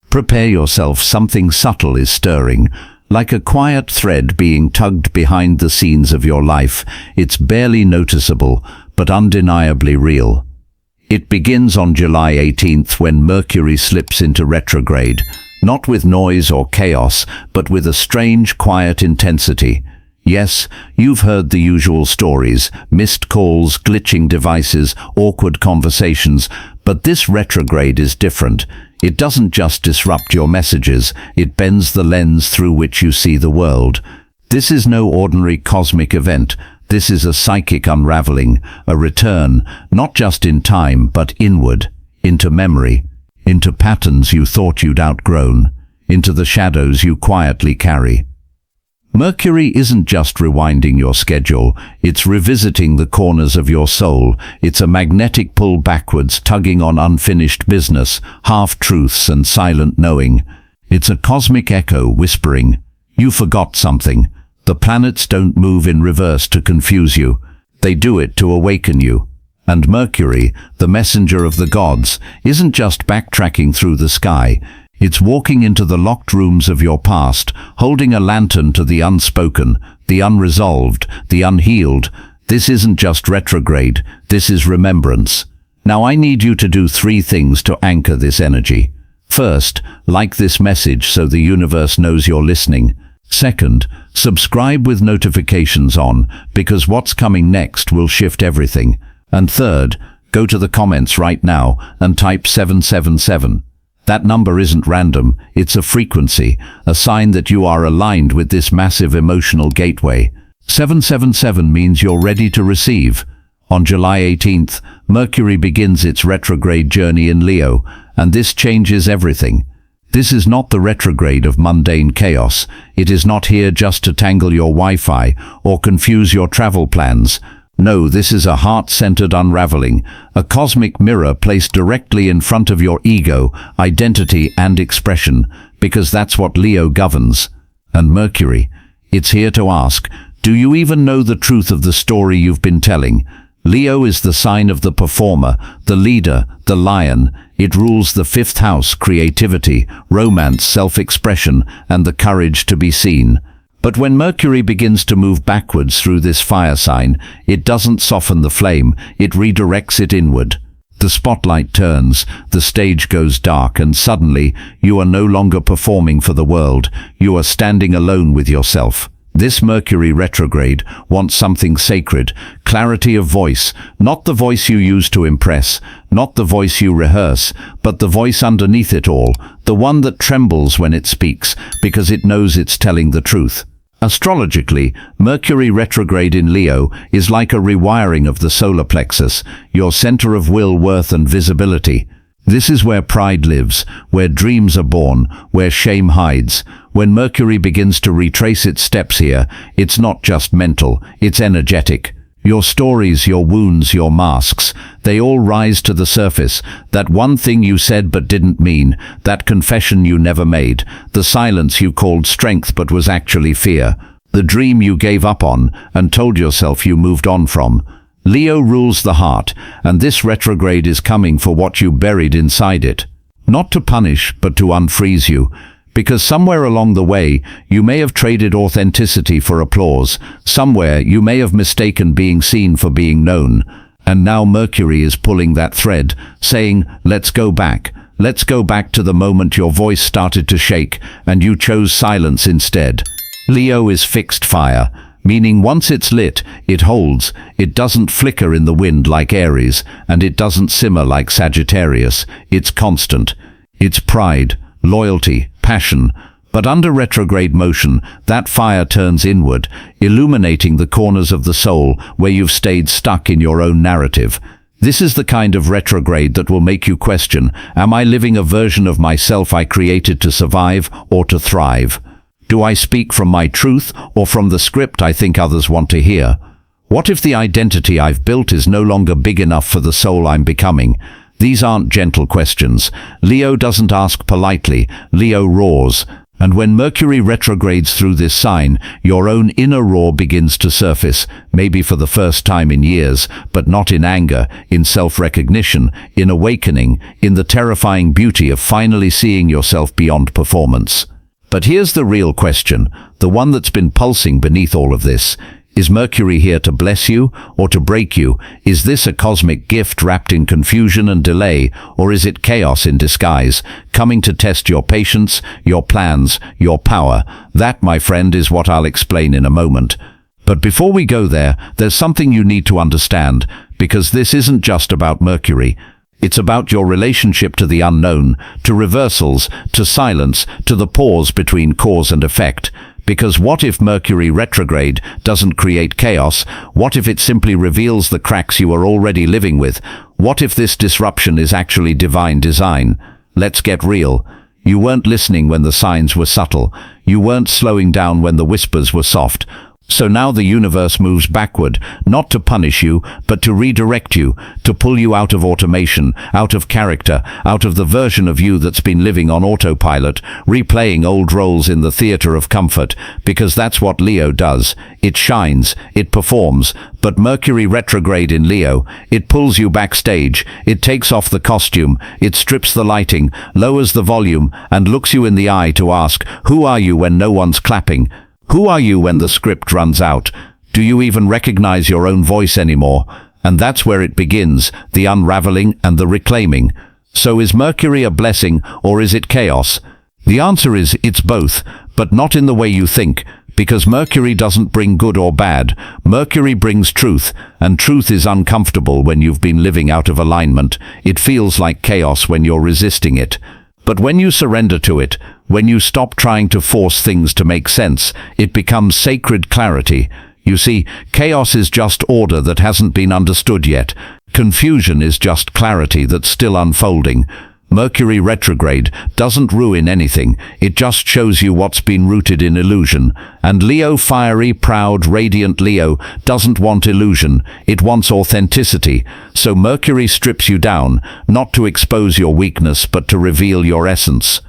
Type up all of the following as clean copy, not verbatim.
Prepare yourself, something subtle is stirring. Like a quiet thread being tugged behind the scenes of your life, it's barely noticeable, but undeniably real. It begins on July 18th when Mercury slips into retrograde, not with noise or chaos, but with a strange, quiet intensity. Yes, you've heard the usual stories, missed calls, glitching devices, awkward conversations, but this retrograde is different. It doesn't just disrupt your messages, it bends the lens through which you see the world. This is no ordinary cosmic event. This is a psychic unraveling, a return, not just in time, but inward, into memory, into patterns you thought you'd outgrown, into the shadows you quietly carry. Mercury isn't just rewinding your schedule, it's revisiting the corners of your soul. It's a magnetic pull backwards, tugging on unfinished business, half-truths and silent knowing. It's a cosmic echo whispering, "You forgot something." The planets don't move in reverse to confuse you. They do it to awaken you. And Mercury, the messenger of the gods, isn't just backtracking through the sky. It's walking into the locked rooms of your past, holding a lantern to the unspoken, the unresolved, the unhealed. This isn't just retrograde, this is remembrance. Now I need you to do 3 things to anchor this energy. First, like this message so the universe knows you're listening. Second, subscribe with notifications on, because what's coming next will shift everything. And third, go to the comments right now and type 777. That number isn't random, it's a frequency, a sign that you are aligned with this massive emotional gateway. 777 means you're ready to receive. On July 18th, Mercury begins its retrograde journey in Leo, and this changes everything. This is not the retrograde of mundane chaos. It is not here just to tangle your Wi-Fi or confuse your travel plans. No, this is a heart-centered unraveling, a cosmic mirror placed directly in front of your ego, identity and expression, because that's what Leo governs. And Mercury, it's here to ask, do you even know the truth of the story you've been telling? Leo is the sign of the performer, the leader, the lion. It rules the 5th house, creativity, romance, self-expression, and the courage to be seen. But when Mercury begins to move backwards through this fire sign, it doesn't soften the flame, it redirects it inward. The spotlight turns, the stage goes dark, and suddenly you are no longer performing for the world, you are standing alone with yourself. This Mercury retrograde wants something sacred, clarity of voice, not the voice you use to impress, not the voice you rehearse, but the voice underneath it all, the one that trembles when it speaks, because it knows it's telling the truth. Astrologically, Mercury retrograde in Leo is like a rewiring of the solar plexus, your center of will, worth and visibility. This is where pride lives, where dreams are born, where shame hides. When Mercury begins to retrace its steps here, it's not just mental, it's energetic. Your stories, your wounds, your masks, they all rise to the surface. That one thing you said but didn't mean, that confession you never made, the silence you called strength but was actually fear, the dream you gave up on and told yourself you moved on from. Leo rules the heart, and this retrograde is coming for what you buried inside it. Not to punish, but to unfreeze you. Because somewhere along the way, you may have traded authenticity for applause. Somewhere, you may have mistaken being seen for being known. And now Mercury is pulling that thread, saying, let's go back. Let's go back to the moment your voice started to shake, and you chose silence instead. Leo is fixed fire, meaning once it's lit, it holds. It doesn't flicker in the wind like Aries, and it doesn't simmer like Sagittarius. It's constant. It's pride, loyalty, passion. But under retrograde motion, that fire turns inward, illuminating the corners of the soul where you've stayed stuck in your own narrative. This is the kind of retrograde that will make you question, am I living a version of myself I created to survive or to thrive? Do I speak from my truth or from the script I think others want to hear? What if the identity I've built is no longer big enough for the soul I'm becoming? These aren't gentle questions. Leo doesn't ask politely, Leo roars. And when Mercury retrogrades through this sign, your own inner roar begins to surface, maybe for the first time in years, but not in anger, in self-recognition, in awakening, in the terrifying beauty of finally seeing yourself beyond performance. But here's the real question, the one that's been pulsing beneath all of this. Is Mercury here to bless you or to break you? Is this a cosmic gift wrapped in confusion and delay, or is it chaos in disguise, coming to test your patience, your plans, your power? That, my friend, is what I'll explain in a moment. But before we go there, there's something you need to understand, because this isn't just about Mercury. It's about your relationship to the unknown, to reversals, to silence, to the pause between cause and effect. Because what if Mercury retrograde doesn't create chaos? What if it simply reveals the cracks you are already living with? What if this disruption is actually divine design? Let's get real. You weren't listening when the signs were subtle. You weren't slowing down when the whispers were soft. So now the universe moves backward, not to punish you, but to redirect you, to pull you out of automation, out of character, out of the version of you that's been living on autopilot, replaying old roles in the theater of comfort, because that's what Leo does. It shines, it performs, but Mercury retrograde in Leo, it pulls you backstage, it takes off the costume, it strips the lighting, lowers the volume, and looks you in the eye to ask, who are you when no one's clapping? Who are you when the script runs out? Do you even recognize your own voice anymore? And that's where it begins, the unraveling and the reclaiming. So is Mercury a blessing or is it chaos? The answer is it's both, but not in the way you think, because Mercury doesn't bring good or bad. Mercury brings truth, and truth is uncomfortable when you've been living out of alignment. It feels like chaos when you're resisting it. But when you surrender to it, when you stop trying to force things to make sense, it becomes sacred clarity. You see, chaos is just order that hasn't been understood yet. Confusion is just clarity that's still unfolding. Mercury retrograde doesn't ruin anything, it just shows you what's been rooted in illusion. And Leo, fiery, proud, radiant Leo, doesn't want illusion, it wants authenticity. So Mercury strips you down, not to expose your weakness but to reveal your essence.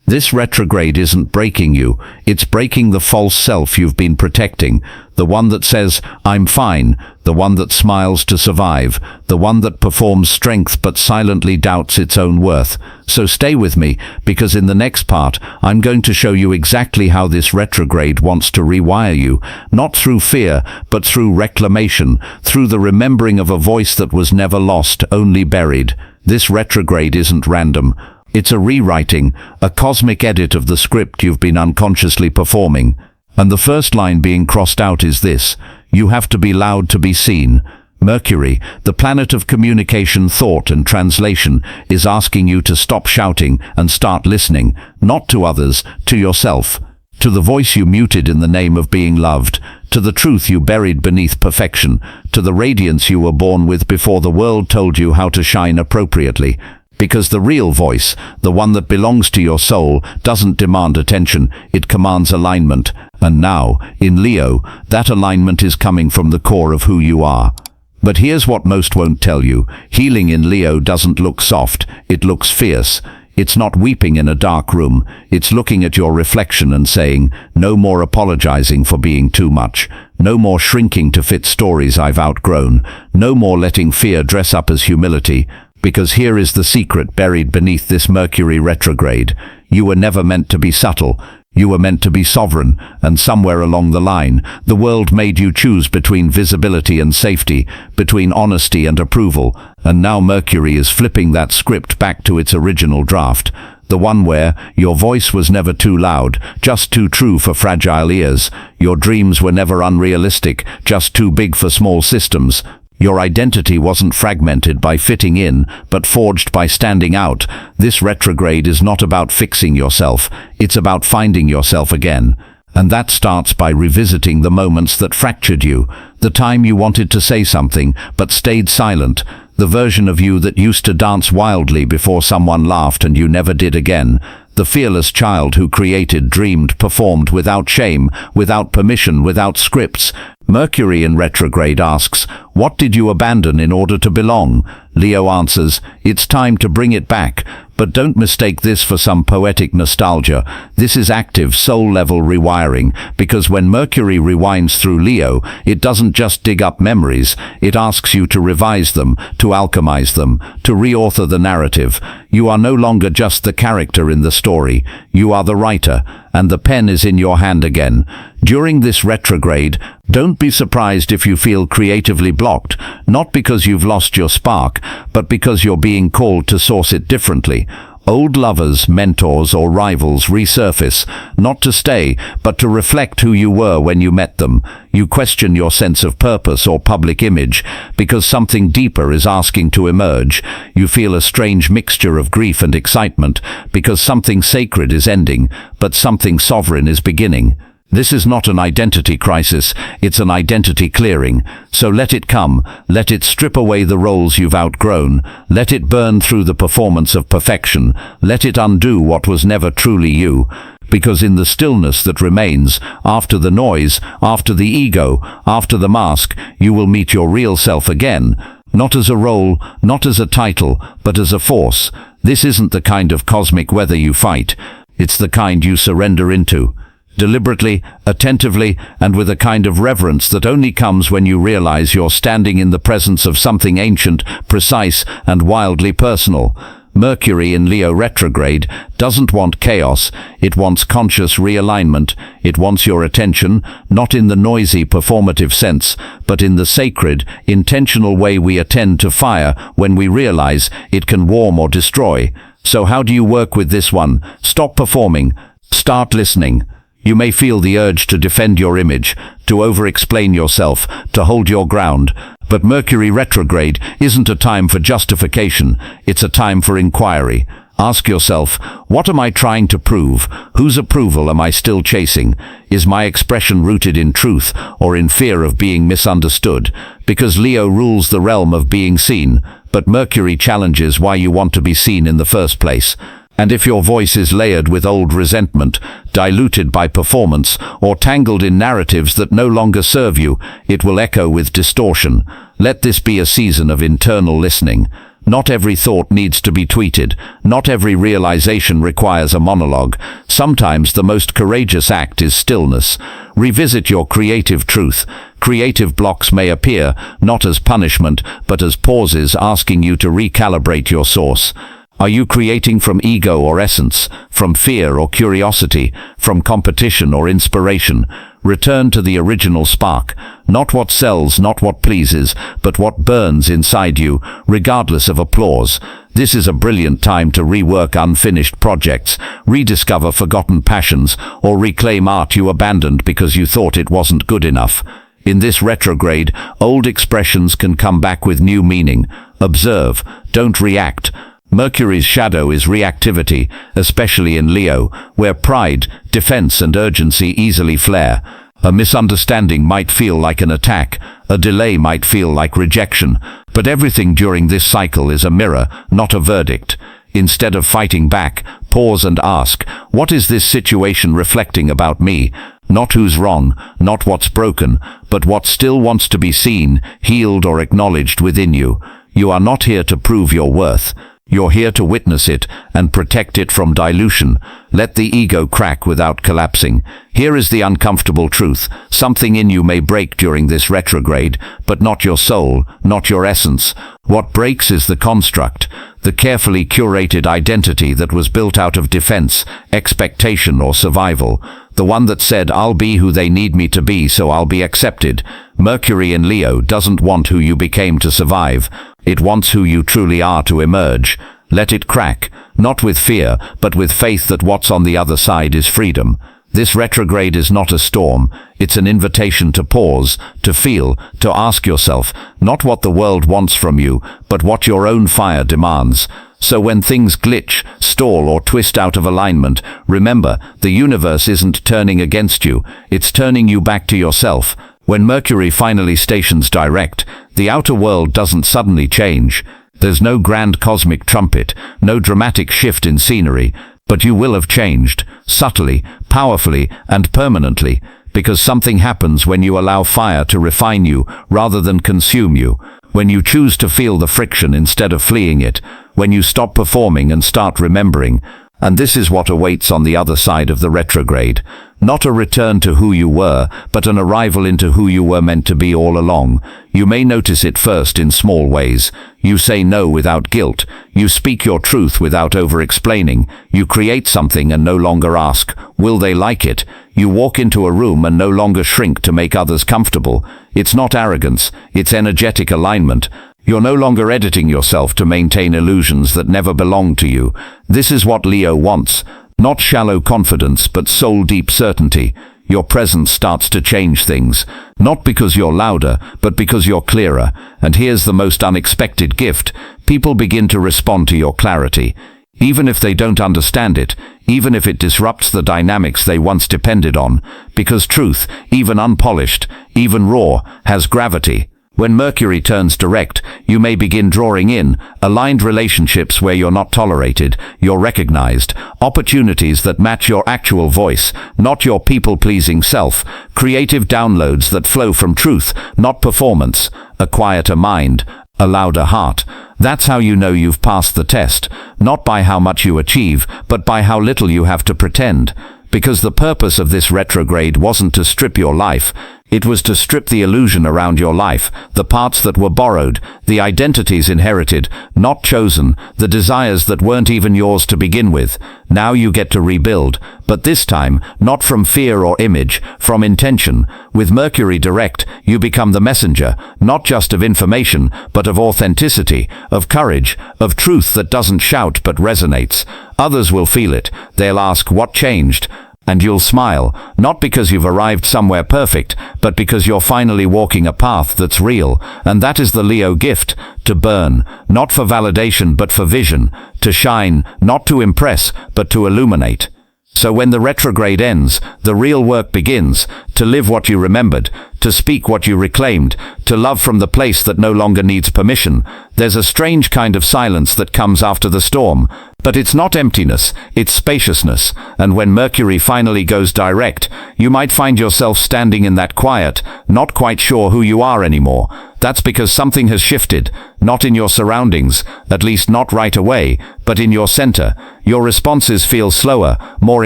This retrograde isn't breaking you, it's breaking the false self you've been protecting, the one that says, I'm fine, the one that smiles to survive, the one that performs strength but silently doubts its own worth. So stay with me, because in the next part, I'm going to show you exactly how this retrograde wants to rewire you, not through fear, but through reclamation, through the remembering of a voice that was never lost, only buried. This retrograde isn't random. It's a rewriting, a cosmic edit of the script you've been unconsciously performing. And the first line being crossed out is this: you have to be loud to be seen. Mercury, the planet of communication, thought, and translation, is asking you to stop shouting and start listening, not to others, to yourself. To the voice you muted in the name of being loved, to the truth you buried beneath perfection, to the radiance you were born with before the world told you how to shine appropriately. Because the real voice, the one that belongs to your soul, doesn't demand attention, it commands alignment. And now, in Leo, that alignment is coming from the core of who you are. But here's what most won't tell you. Healing in Leo doesn't look soft, it looks fierce. It's not weeping in a dark room, it's looking at your reflection and saying, no more apologizing for being too much. No more shrinking to fit stories I've outgrown. No more letting fear dress up as humility. Because here is the secret buried beneath this Mercury retrograde. You were never meant to be subtle. You were meant to be sovereign, and somewhere along the line, the world made you choose between visibility and safety, between honesty and approval, and now Mercury is flipping that script back to its original draft. The one where your voice was never too loud, just too true for fragile ears. Your dreams were never unrealistic, just too big for small systems. Your identity wasn't fragmented by fitting in, but forged by standing out. This retrograde is not about fixing yourself, it's about finding yourself again. And that starts by revisiting the moments that fractured you, the time you wanted to say something, but stayed silent, the version of you that used to dance wildly before someone laughed and you never did again. The fearless child who created, dreamed, performed without shame, without permission, without scripts. Mercury in retrograde asks, what did you abandon in order to belong? Leo answers, it's time to bring it back. But don't mistake this for some poetic nostalgia. This is active soul-level rewiring, because when Mercury rewinds through Leo, it doesn't just dig up memories, it asks you to revise them, to alchemize them, to reauthor the narrative. You are no longer just the character in the story, you are the writer, and the pen is in your hand again. During this retrograde, don't be surprised if you feel creatively blocked, not because you've lost your spark, but because you're being called to source it differently. Old lovers, mentors, or rivals resurface, not to stay, but to reflect who you were when you met them. You question your sense of purpose or public image, because something deeper is asking to emerge. You feel a strange mixture of grief and excitement, because something sacred is ending, but something sovereign is beginning. This is not an identity crisis, it's an identity clearing. So let it come, let it strip away the roles you've outgrown, let it burn through the performance of perfection, let it undo what was never truly you. Because in the stillness that remains, after the noise, after the ego, after the mask, you will meet your real self again. Not as a role, not as a title, but as a force. This isn't the kind of cosmic weather you fight, it's the kind you surrender into. Deliberately, attentively, and with a kind of reverence that only comes when you realize you're standing in the presence of something ancient, precise, and wildly personal. Mercury in Leo retrograde doesn't want chaos, it wants conscious realignment. It wants your attention, not in the noisy, performative sense, but in the sacred, intentional way we attend to fire when we realize it can warm or destroy. So how do you work with this one? Stop performing. Start listening. You may feel the urge to defend your image, to over-explain yourself, to hold your ground. But Mercury retrograde isn't a time for justification, it's a time for inquiry. Ask yourself, what am I trying to prove? Whose approval am I still chasing? Is my expression rooted in truth or in fear of being misunderstood? Because Leo rules the realm of being seen, but Mercury challenges why you want to be seen in the first place. And if your voice is layered with old resentment, diluted by performance, or tangled in narratives that no longer serve you, it will echo with distortion. Let this be a season of internal listening. Not every thought needs to be tweeted. Not every realization requires a monologue. Sometimes the most courageous act is stillness. Revisit your creative truth. Creative blocks may appear, not as punishment, but as pauses asking you to recalibrate your source. Are you creating from ego or essence, from fear or curiosity, from competition or inspiration? Return to the original spark, not what sells, not what pleases, but what burns inside you, regardless of applause. This is a brilliant time to rework unfinished projects, rediscover forgotten passions, or reclaim art you abandoned because you thought it wasn't good enough. In this retrograde, old expressions can come back with new meaning. Observe, don't react. Mercury's shadow is reactivity, especially in Leo, where pride, defense, and urgency easily flare. A misunderstanding might feel like an attack, a delay might feel like rejection, but everything during this cycle is a mirror, not a verdict. Instead of fighting back, pause and ask, what is this situation reflecting about me? Not who's wrong, not what's broken, but what still wants to be seen, healed, or acknowledged within you. You are not here to prove your worth. You're here to witness it and protect it from dilution. Let the ego crack without collapsing. Here is the uncomfortable truth. Something in you may break during this retrograde, but not your soul, not your essence. What breaks is the construct, the carefully curated identity that was built out of defense, expectation, or survival. The one that said, I'll be who they need me to be, so I'll be accepted. Mercury in Leo doesn't want who you became to survive. It wants who you truly are to emerge. Let it crack, not with fear, but with faith that what's on the other side is freedom. This retrograde is not a storm. It's an invitation to pause, to feel, to ask yourself, not what the world wants from you, but what your own fire demands. So when things glitch, stall, or twist out of alignment, remember, the universe isn't turning against you, it's turning you back to yourself. When Mercury finally stations direct, the outer world doesn't suddenly change. There's no grand cosmic trumpet, no dramatic shift in scenery, but you will have changed, subtly, powerfully, and permanently, because something happens when you allow fire to refine you rather than consume you, when you choose to feel the friction instead of fleeing it, when you stop performing and start remembering. And this is what awaits on the other side of the retrograde. Not a return to who you were, but an arrival into who you were meant to be all along. You may notice it first in small ways. You say no without guilt. You speak your truth without over-explaining. You create something and no longer ask, will they like it? You walk into a room and no longer shrink to make others comfortable. It's not arrogance, it's energetic alignment. You're no longer editing yourself to maintain illusions that never belong to you. This is what Leo wants. Not shallow confidence, but soul-deep certainty. Your presence starts to change things. Not because you're louder, but because you're clearer. And here's the most unexpected gift. People begin to respond to your clarity. Even if they don't understand it, even if it disrupts the dynamics they once depended on. Because truth, even unpolished, even raw, has gravity. When Mercury turns direct, you may begin drawing in aligned relationships where you're not tolerated, you're recognized, opportunities that match your actual voice, not your people-pleasing self, creative downloads that flow from truth, not performance, a quieter mind, a louder heart. That's how you know you've passed the test, not by how much you achieve, but by how little you have to pretend. Because the purpose of this retrograde wasn't to strip your life. It was to strip the illusion around your life, the parts that were borrowed, the identities inherited, not chosen, the desires that weren't even yours to begin with. Now you get to rebuild, but this time, not from fear or image, from intention. With Mercury direct, you become the messenger, not just of information, but of authenticity, of courage, of truth that doesn't shout but resonates. Others will feel it. They'll ask, what changed? And you'll smile, not because you've arrived somewhere perfect, but because you're finally walking a path that's real. And that is the Leo gift, to burn, not for validation but for vision, to shine, not to impress, but to illuminate. So when the retrograde ends, the real work begins, to live what you remembered, to speak what you reclaimed, to love from the place that no longer needs permission. There's a strange kind of silence that comes after the storm. But it's not emptiness, it's spaciousness, and when Mercury finally goes direct, you might find yourself standing in that quiet, not quite sure who you are anymore. That's because something has shifted, not in your surroundings, at least not right away, but in your center. Your responses feel slower, more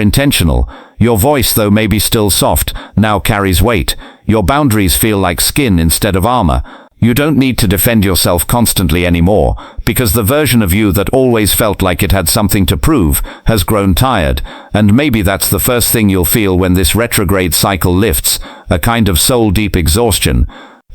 intentional. Your voice, though maybe still soft, now carries weight. Your boundaries feel like skin instead of armor. You don't need to defend yourself constantly anymore, because the version of you that always felt like it had something to prove has grown tired, and maybe that's the first thing you'll feel when this retrograde cycle lifts, a kind of soul-deep exhaustion.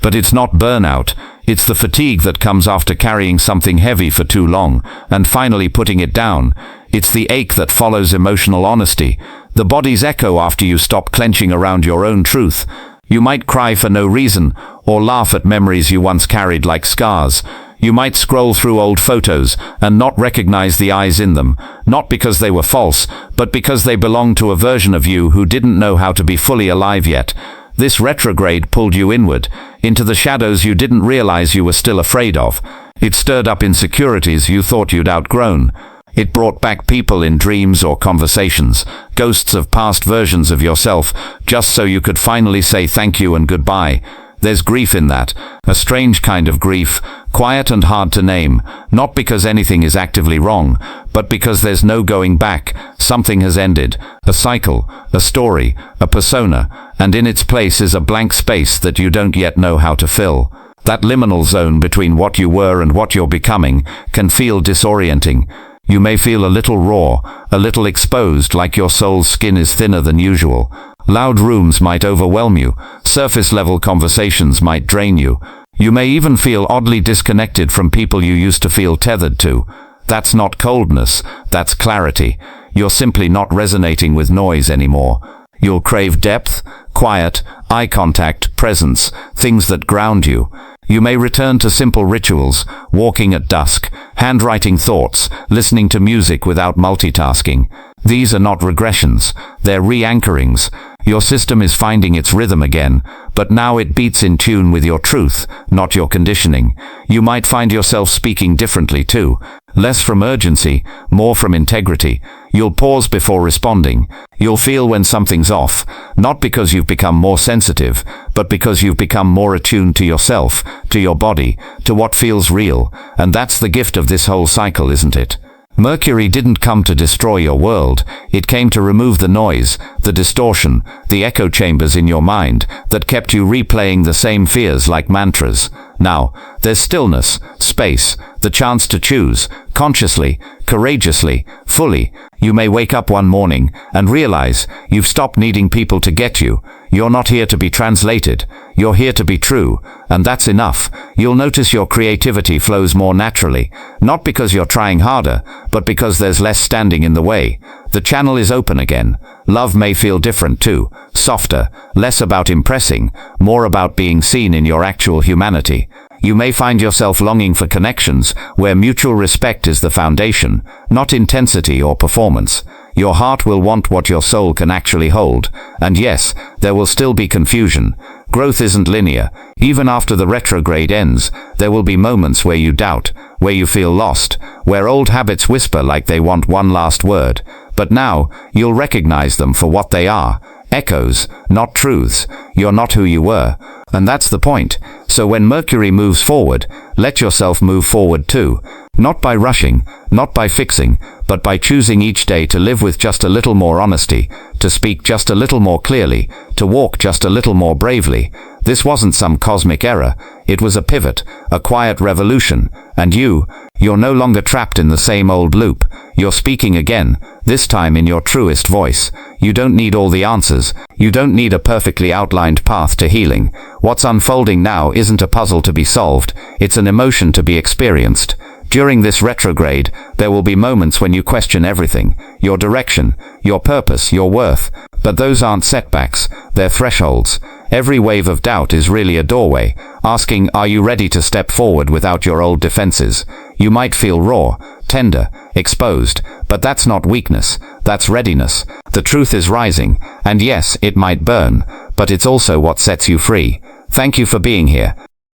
But it's not burnout, it's the fatigue that comes after carrying something heavy for too long, and finally putting it down. It's the ache that follows emotional honesty, the body's echo after you stop clenching around your own truth. You might cry for no reason, or laugh at memories you once carried like scars. You might scroll through old photos and not recognize the eyes in them, not because they were false, but because they belonged to a version of you who didn't know how to be fully alive yet. This retrograde pulled you inward, into the shadows you didn't realize you were still afraid of. It stirred up insecurities you thought you'd outgrown. It brought back people in dreams or conversations, ghosts of past versions of yourself, just so you could finally say thank you and goodbye. There's grief in that, a strange kind of grief, quiet and hard to name, not because anything is actively wrong, but because there's no going back. Something has ended, a cycle, a story, a persona, and in its place is a blank space that you don't yet know how to fill. That liminal zone between what you were and what you're becoming can feel disorienting. You may feel a little raw, a little exposed, like your soul's skin is thinner than usual. Loud rooms might overwhelm you. Surface-level conversations might drain you. You may even feel oddly disconnected from people you used to feel tethered to. That's not coldness, that's clarity. You're simply not resonating with noise anymore. You'll crave depth, quiet, eye contact, presence, things that ground you. You may return to simple rituals, walking at dusk, handwriting thoughts, listening to music without multitasking. These are not regressions, they're re-anchorings. Your system is finding its rhythm again, but now it beats in tune with your truth, not your conditioning. You might find yourself speaking differently too. Less from urgency, more from integrity. You'll pause before responding. You'll feel when something's off, not because you've become more sensitive, but because you've become more attuned to yourself, to your body, to what feels real. And that's the gift of this whole cycle, isn't it? Mercury didn't come to destroy your world. It came to remove the noise, the distortion, the echo chambers in your mind that kept you replaying the same fears like mantras. Now, there's stillness, space, the chance to choose, consciously, courageously, fully. You may wake up one morning and realize you've stopped needing people to get you. You're not here to be translated. You're here to be true, and that's enough. You'll notice your creativity flows more naturally, not because you're trying harder, but because there's less standing in the way. The channel is open again. Love may feel different too, softer, less about impressing, more about being seen in your actual humanity. You may find yourself longing for connections where mutual respect is the foundation, not intensity or performance. Your heart will want what your soul can actually hold. And yes, there will still be confusion. Growth isn't linear. Even after the retrograde ends, there will be moments where you doubt, where you feel lost, where old habits whisper like they want one last word. But now, you'll recognize them for what they are. Echoes, not truths. You're not who you were. And that's the point. So when Mercury moves forward, let yourself move forward too. Not by rushing, not by fixing, but by choosing each day to live with just a little more honesty, to speak just a little more clearly, to walk just a little more bravely. This wasn't some cosmic error. It was a pivot, a quiet revolution. And you're no longer trapped in the same old loop. You're speaking again, this time in your truest voice. You don't need all the answers. You don't need a perfectly outlined path to healing. What's unfolding now isn't a puzzle to be solved. It's an emotion to be experienced. During this retrograde, there will be moments when you question everything, your direction, your purpose, your worth. But those aren't setbacks, they're thresholds. Every wave of doubt is really a doorway, asking, are you ready to step forward without your old defenses? You might feel raw, tender, exposed, but that's not weakness, that's readiness. The truth is rising, and yes, it might burn, but it's also what sets you free. Thank you for being here.